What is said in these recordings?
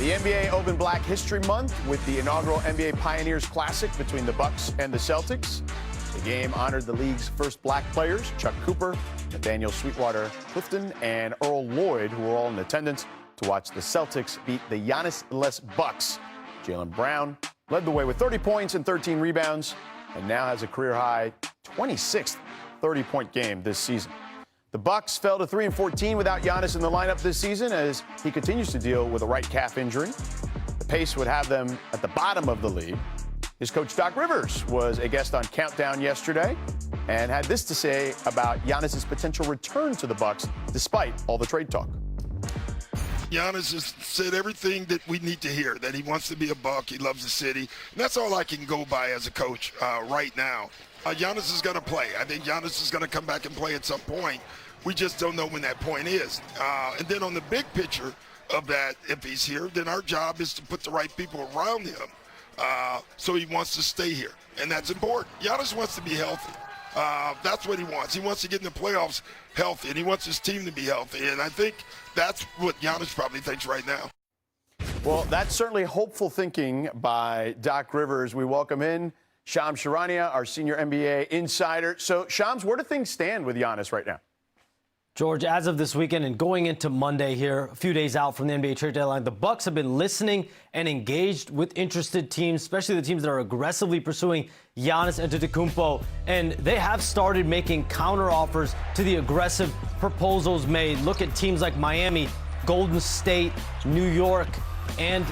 The NBA opened Black History Month with the inaugural NBA Pioneers Classic between the Bucks and the Celtics. The game honored the league's first black players, Chuck Cooper, Nathaniel Sweetwater Clifton, and Earl Lloyd, who were all in attendance to watch the Celtics beat the Giannis-less Bucks. Jaylen Brown led the way with 30 points and 13 rebounds, and now has a career-high 26th 30-point game this season. The Bucks fell to 3-14 without Giannis in the lineup this season as he continues to deal with a right calf injury. The pace would have them at the bottom of the league. His coach Doc Rivers was a guest on Countdown yesterday and had this to say about Giannis' potential return to the Bucks despite all the trade talk. Giannis has said everything that we need to hear, that he wants to be a Buck, he loves the city, and that's all I can go by as a coach right now. Giannis is going to play. I think Giannis is going to come back and play at some point. We just don't know when that point is. And then on the big picture of that, if he's here, then our job is to put the right people around him so he wants to stay here. And that's important. Giannis wants to be healthy. That's what he wants. He wants to get in the playoffs healthy, and he wants his team to be healthy. And I think that's what Giannis probably thinks right now. Well, that's certainly hopeful thinking by Doc Rivers. We welcome in Shams Charania, our senior NBA insider. So, Shams, where do things stand with Giannis right now? George, as of this weekend and going into Monday here, a few days out from the NBA trade deadline, the Bucks have been listening and engaged with interested teams, especially the teams that are aggressively pursuing Giannis Antetokounmpo, and they have started making counteroffers to the aggressive proposals made. Look at teams like Miami, Golden State, New York, and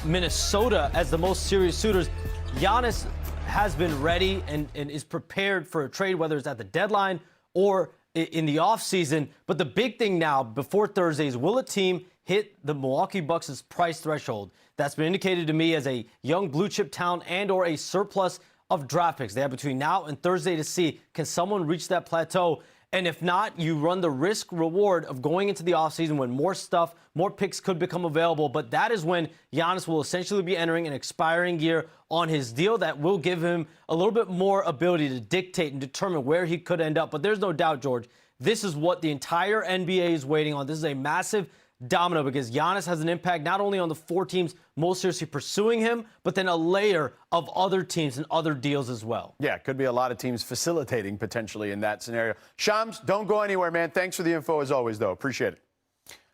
Minnesota as the most serious suitors. Giannis has been ready and is prepared for a trade, whether it's at the deadline or in the offseason. But the big thing now, before Thursday, is will a team hit the Milwaukee Bucks' price threshold? That's been indicated to me as a young blue-chip talent and or a surplus of draft picks. They have between now and Thursday to see, can someone reach that plateau? And if not, you run the risk-reward of going into the offseason when more picks could become available. But that is when Giannis will essentially be entering an expiring year on his deal that will give him a little bit more ability to dictate and determine where he could end up. But there's no doubt, George, this is what the entire NBA is waiting on. This is a massive domino because Giannis has an impact not only on the four teams most seriously pursuing him, but then a layer of other teams and other deals as well. Yeah, could be a lot of teams facilitating potentially in that scenario. Shams, don't go anywhere, man. Thanks for the info as always, though. Appreciate it.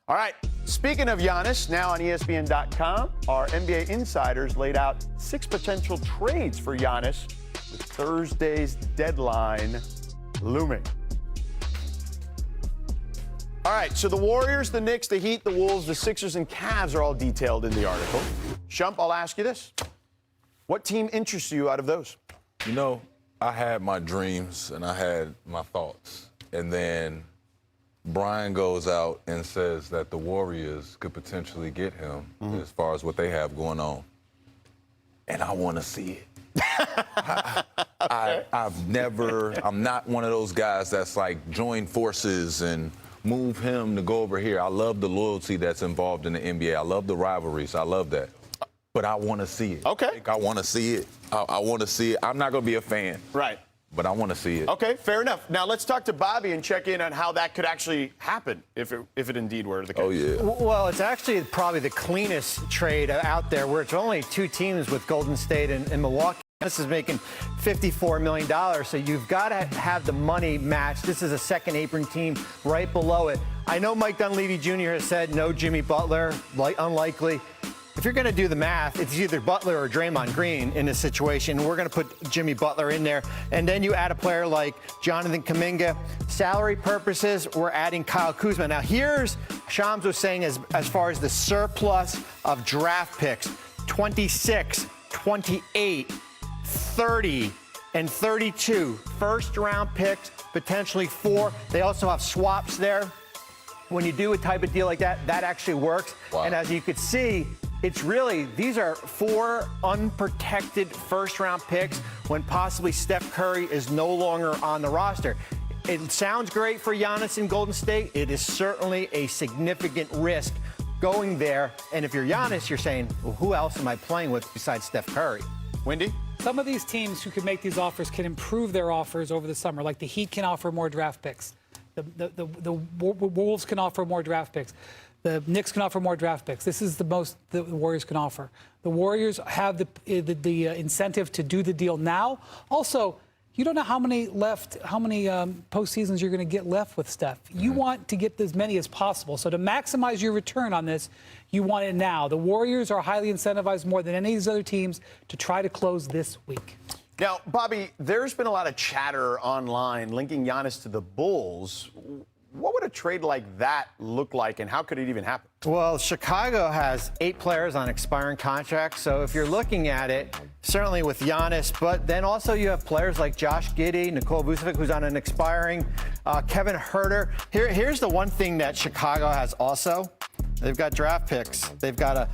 All right, speaking of Giannis, now on ESPN.com, our NBA insiders laid out 6 potential trades for Giannis with Thursday's deadline looming. All right, so the Warriors, the Knicks, the Heat, the Wolves, the Sixers, and Cavs are all detailed in the article. Shump, I'll ask you this. What team interests you out of those? You know, I had my dreams and I had my thoughts. And then Brian goes out and says that the Warriors could potentially get him as far as what they have going on. And I want to see it. I'm not one of those guys that's like join forces and move him to go over here. I love the loyalty that's involved in the NBA. I love the rivalries. I love that. But I want to see it. Okay. I want to see it. I want to see it. I'm not going to be a fan. Right. But I want to see it. Okay, fair enough. Now let's talk to Bobby and check in on how that could actually happen if it indeed were the case. Oh, yeah. Well, it's actually probably the cleanest trade out there where it's only 2 teams with Golden State and Milwaukee. This is making $54 million, so you've got to have the money matched. This is a second apron team right below it. I know Mike Dunleavy Jr. has said no Jimmy Butler, unlikely. If you're going to do the math, it's either Butler or Draymond Green in this situation. We're going to put Jimmy Butler in there. And then you add a player like Jonathan Kuminga. Salary purposes, we're adding Kyle Kuzma. Now, here's Shams was saying as far as the surplus of draft picks, 26, 28, 30, and 32 first-round picks, potentially 4. They also have swaps there. When you do a type of deal like that, that actually works. Wow. And as you could see, it's really, these are 4 unprotected first-round picks when possibly Steph Curry is no longer on the roster. It sounds great for Giannis in Golden State. It is certainly a significant risk going there. And if you're Giannis, you're saying, well, who else am I playing with besides Steph Curry? Wendy? Some of these teams who can make these offers can improve their offers over the summer, like the Heat can offer more draft picks. The Wolves can offer more draft picks. The Knicks can offer more draft picks. This is the most the Warriors can offer. The Warriors have the incentive to do the deal now. Also, you don't know how many postseasons you're going to get left with Steph. You want to get as many as possible. So to maximize your return on this, you want it now. The Warriors are highly incentivized more than any of these other teams to try to close this week. Now, Bobby, there's been a lot of chatter online linking Giannis to the Bulls. What would a trade like that look like, and how could it even happen? Well, Chicago has 8 players on expiring contracts. So if you're looking at it, certainly with Giannis, but then also you have players like Josh Giddey, Nikola Vucevic, who's on an expiring, Kevin Huerter. Here's the one thing that Chicago has also. They've got draft picks. They've got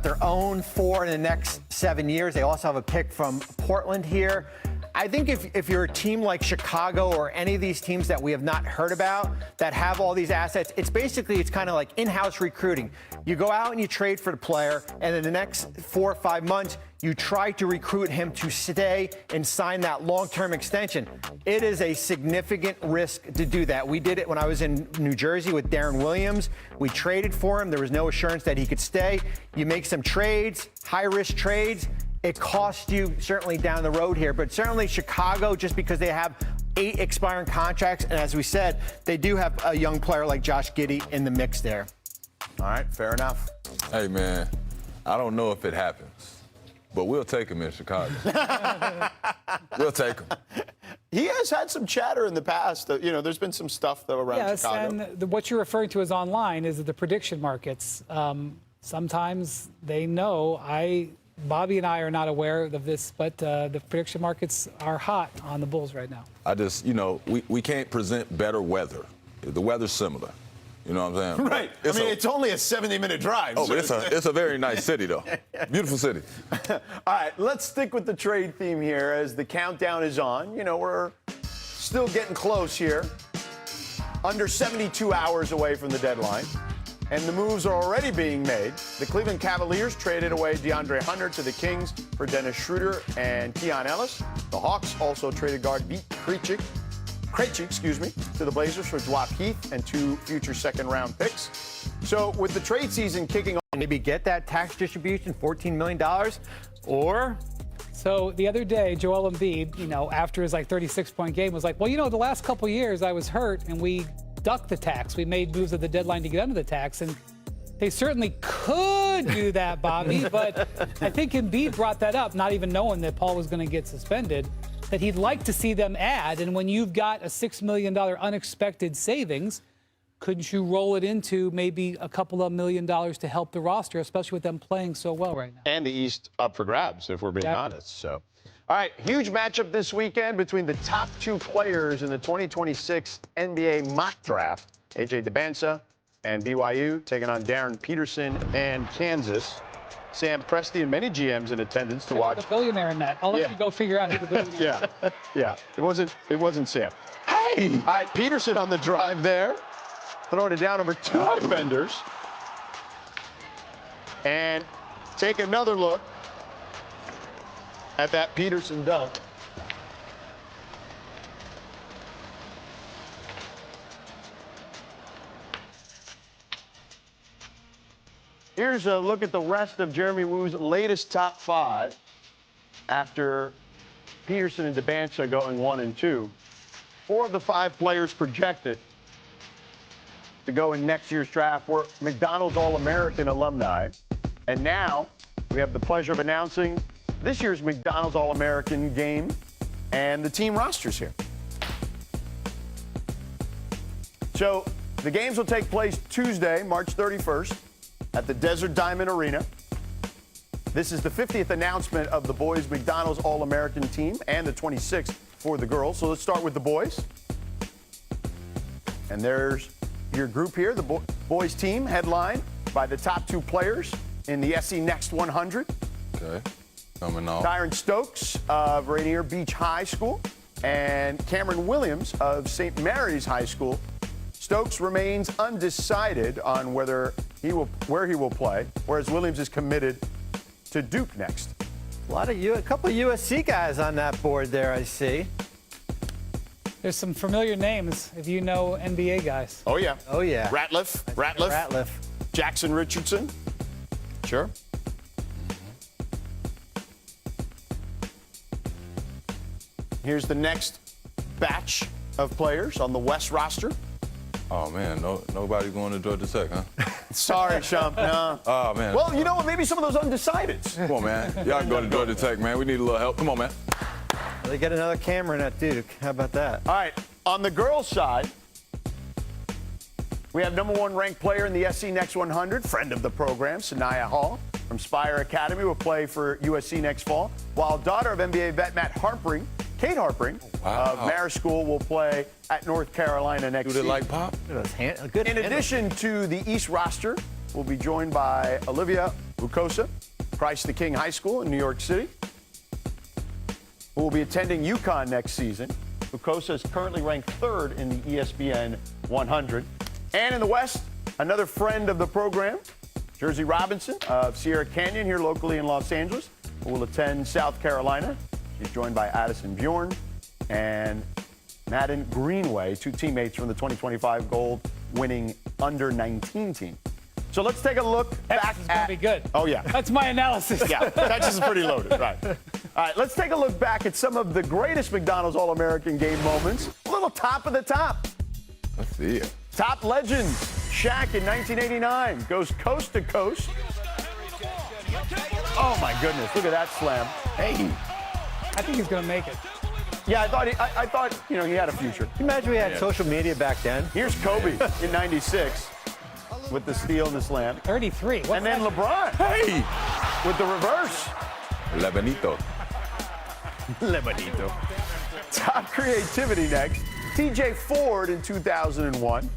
their own 4 in the next 7 years. They also have a pick from Portland here. I think if you're a team like Chicago or any of these teams that we have not heard about that have all these assets, it's kind of like in-house recruiting. You go out and you trade for the player, and in the next 4 or 5 months, you try to recruit him to stay and sign that long-term extension. It is a significant risk to do that. We did it when I was in New Jersey with Darren Williams. We traded for him. There was no assurance that he could stay. You make some trades, high-risk trades. It costs you certainly down the road here, but certainly Chicago, just because they have 8 expiring contracts, and as we said, they do have a young player like Josh Giddey in the mix there. All right, fair enough. Hey, man, I don't know if it happens, but we'll take him in Chicago. We'll take him. He has had some chatter in the past. There's been some stuff, though, around Chicago. Yes, and what you're referring to as online is the prediction markets. Sometimes they know Bobby and I are not aware of this, but the prediction markets are hot on the Bulls right now. I just, we can't present better weather. The weather's similar. You know what I'm saying? Right. It's only a 70-minute drive. Oh, but it's a very nice city, though. Beautiful city. All right, let's stick with the trade theme here as the countdown is on. We're still getting close here. Under 72 hours away from the deadline. And the moves are already being made. The Cleveland Cavaliers traded away DeAndre Hunter to the Kings for Dennis Schroeder and Keon Ellis. The Hawks also traded guard Vít Krejci, to the Blazers for Dwight Heath and 2 future second-round picks. So with the trade season kicking off, maybe get that tax distribution, $14 million, or... So the other day, Joel Embiid, after his 36-point game, was like, well, the last couple years I was hurt and we ducked the tax. We made moves at the deadline to get under the tax, and they certainly could do that, Bobby. But I think Embiid brought that up, not even knowing that Paul was going to get suspended, that he'd like to see them add. And when you've got a $6 million unexpected savings, couldn't you roll it into maybe a couple of $1 million to help the roster, especially with them playing so well right now? And the East up for grabs, if we're being honest. So, all right, huge matchup this weekend between the top 2 players in the 2026 NBA mock draft. A.J. Debinsa and BYU taking on Darren Peterson and Kansas. Sam Presti and many GMs in attendance to watch. The billionaire in that. I'll let you go figure out who the billionaire is. Yeah. It wasn't Sam. Hey! All right, Peterson on the drive there. Throwing it down over 2 defenders. And take another look at that Peterson dunk. Here's a look at the rest of Jeremy Wu's latest top 5 after Peterson and Debinsa going 1 and 2. 4 of the 5 players projected to go in next year's draft were McDonald's All-American alumni. And now we have the pleasure of announcing this year's McDonald's All-American game and the team rosters here. So the games will take place Tuesday, March 31st at the Desert Diamond Arena. This is the 50th announcement of the boys' McDonald's All-American team and the 26th for the girls. So let's start with the boys. And there's your group here, the boys team, headlined by the top 2 players in the SC Next 100. Okay, coming off. Tyron Stokes of Rainier Beach High School and Cameron Williams of St. Mary's High School. Stokes remains undecided on where he will play, whereas Williams is committed to Duke next. A couple of USC guys on that board there, I see. There's some familiar names if you know NBA guys. Oh, yeah. Oh, yeah. Ratliff. Jackson Richardson. Sure. Here's the next batch of players on the West roster. Oh man, nobody going to Georgia Tech, huh? Sorry, Shump. No. Oh man. Well, you know what? Maybe some of those undecideds. Come on, man. Y'all can go to Georgia Tech, man. We need a little help. Come on, man. They get another camera in that Duke. How about that? All right. On the girls' side, we have #1 ranked player in the SC Next 100, friend of the program, Sanaya Hall from Spire Academy, will play for USC next fall, while daughter of NBA vet Kate Harpring of Marist School, will play at North Carolina next Do they season. like pop? In addition to the East roster, we'll be joined by Olivia Ukosa, Christ the King High School in New York City, who will be attending UConn next season. Ukosa is currently ranked 3rd in the ESPN 100. And in the West, another friend of the program, Jersey Robinson of Sierra Canyon here locally in Los Angeles, who will attend South Carolina. She's joined by Addison Bjorn and Madden Greenway, 2 teammates from the 2025 gold-winning under-19 team. So let's take a look back It's going to be good. Oh, yeah. That's my analysis. Yeah, Texas is pretty loaded, right. All right, let's take a look back at some of the greatest McDonald's All-American game moments. A little top of the top. Let's see it. Top legends. Shaq in 1989 goes coast to coast. Oh, my goodness. Look at that slam. Hey. I think he's going to make it. Yeah, I thought he had a future. Can you imagine we had social media back then? Here's Kobe in 96 with the steal and the slam. 33. What's And then that? LeBron Hey! with the reverse. Lebanito. Lebanito. Top creativity next. TJ Ford in 2001.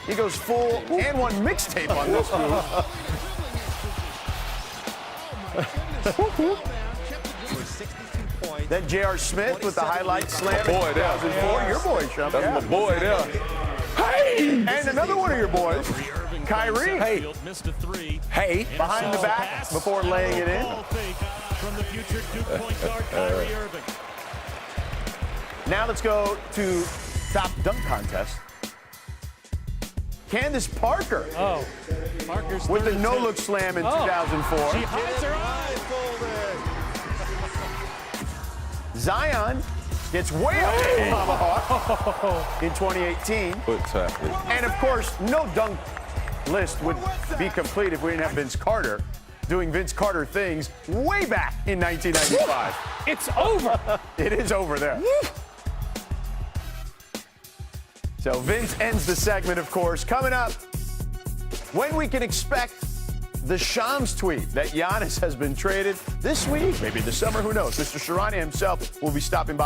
He goes full and one mixtape on this move. Then J.R. Smith with the highlight slam in boy there. 2004. Your boy, Shump. That's yeah. my boy there. Hey! And another one of your boys, Kyrie. Hey! Hey! Behind the back before laying it in. From the future Duke point guard Kyrie Irving. Now let's go to top dunk contest. Candace Parker Oh, Parker's with the third no-look attempt. slam in Oh. 2004. She hides her eyes. Zion gets way up to the tomahawk in 2018. Foot tap. And of course, no dunk list would be complete if we didn't have Vince Carter doing Vince Carter things way back in 1995. it's over. It is over there. So Vince ends the segment, of course. Coming up, when we can expect the Shams tweet that Giannis has been traded this week, maybe this summer, who knows? Mr. Sharania himself will be stopping by.